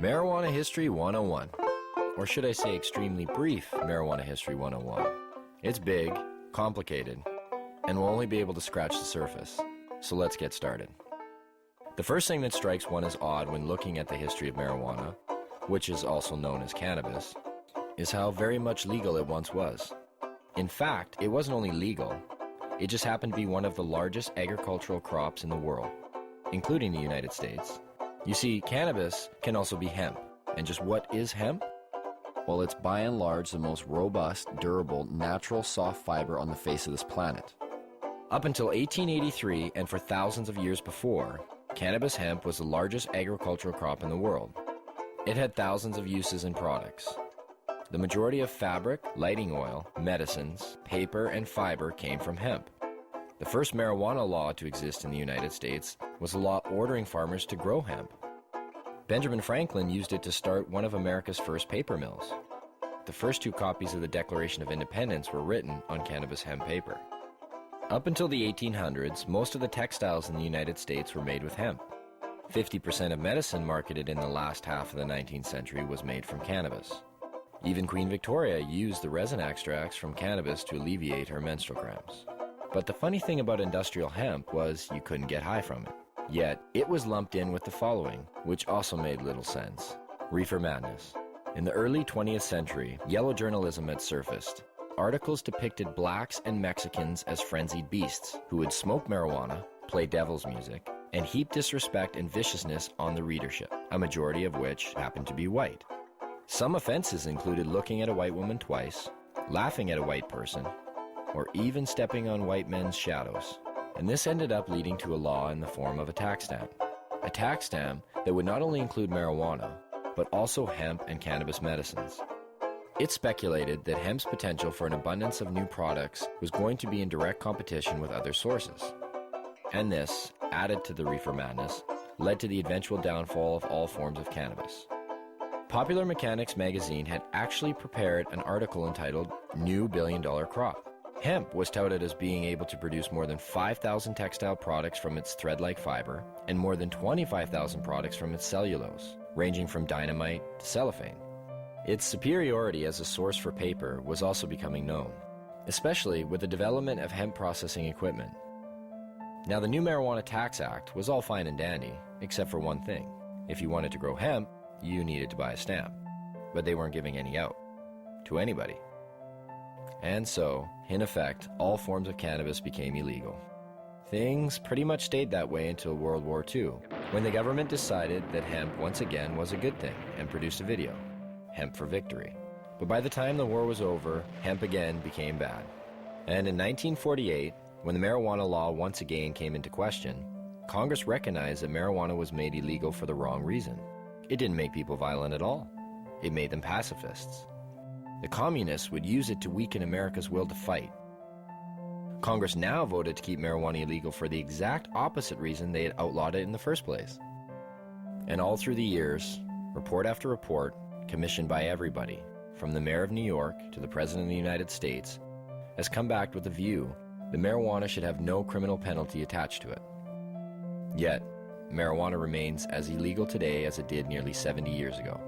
Marijuana History 101, or should I say extremely brief Marijuana History 101. It's big, complicated, and we'll only be able to scratch the surface. So let's get started. The first thing that strikes one as odd when looking at the history of marijuana, which is also known as cannabis, is how very much legal it once was. In fact, it wasn't only legal, it just happened to be one of the largest agricultural crops in the world, including the United States. You see, cannabis can also be hemp. And just what is hemp? Well, it's by and large the most robust, durable, natural soft fiber on the face of this planet. Up until 1883, and for thousands of years before, cannabis hemp was the largest agricultural crop in the world. It had thousands of uses and products. The majority of fabric, lighting oil, medicines, paper, and fiber came from hemp. The first marijuana law to exist in the United States was a law ordering farmers to grow hemp. Benjamin Franklin used it to start one of America's first paper mills. The first two copies of the Declaration of Independence were written on cannabis hemp paper. Up until the 1800s, most of the textiles in the United States were made with hemp. 50% of medicine marketed in the last half of the 19th century was made from cannabis. Even Queen Victoria used the resin extracts from cannabis to alleviate her menstrual cramps. But the funny thing about industrial hemp was you couldn't get high from it. Yet, it was lumped in with the following, which also made little sense. Reefer madness. In the early 20th century, yellow journalism had surfaced. Articles depicted blacks and Mexicans as frenzied beasts who would smoke marijuana, play devil's music, and heap disrespect and viciousness on the readership, a majority of which happened to be white. Some offenses included looking at a white woman twice, laughing at a white person, or even stepping on white men's shadows. And this ended up leading to a law in the form of a tax stamp. A tax stamp that would not only include marijuana, but also hemp and cannabis medicines. It's speculated that hemp's potential for an abundance of new products was going to be in direct competition with other sources. And this, added to the reefer madness, led to the eventual downfall of all forms of cannabis. Popular Mechanics magazine had actually prepared an article entitled New Billion-Dollar Crop. Hemp was touted as being able to produce more than 5,000 textile products from its thread-like fiber and more than 25,000 products from its cellulose, ranging from dynamite to cellophane. Its superiority as a source for paper was also becoming known, especially with the development of hemp processing equipment. Now, the new Marijuana Tax Act was all fine and dandy, except for one thing. If you wanted to grow hemp, you needed to buy a stamp, but they weren't giving any out to anybody. And so, in effect, all forms of cannabis became illegal. Things pretty much stayed that way until World War II, when the government decided that hemp once again was a good thing and produced a video, Hemp for Victory. But by the time the war was over, hemp again became bad. And in 1948, when the marijuana law once again came into question, Congress recognized that marijuana was made illegal for the wrong reason. It didn't make people violent at all. It made them pacifists. The communists would use it to weaken America's will to fight. Congress now voted to keep marijuana illegal for the exact opposite reason they had outlawed it in the first place. And all through the years, report after report, commissioned by everybody, from the mayor of New York to the president of the United States, has come back with the view that marijuana should have no criminal penalty attached to it. Yet, marijuana remains as illegal today as it did nearly 70 years ago.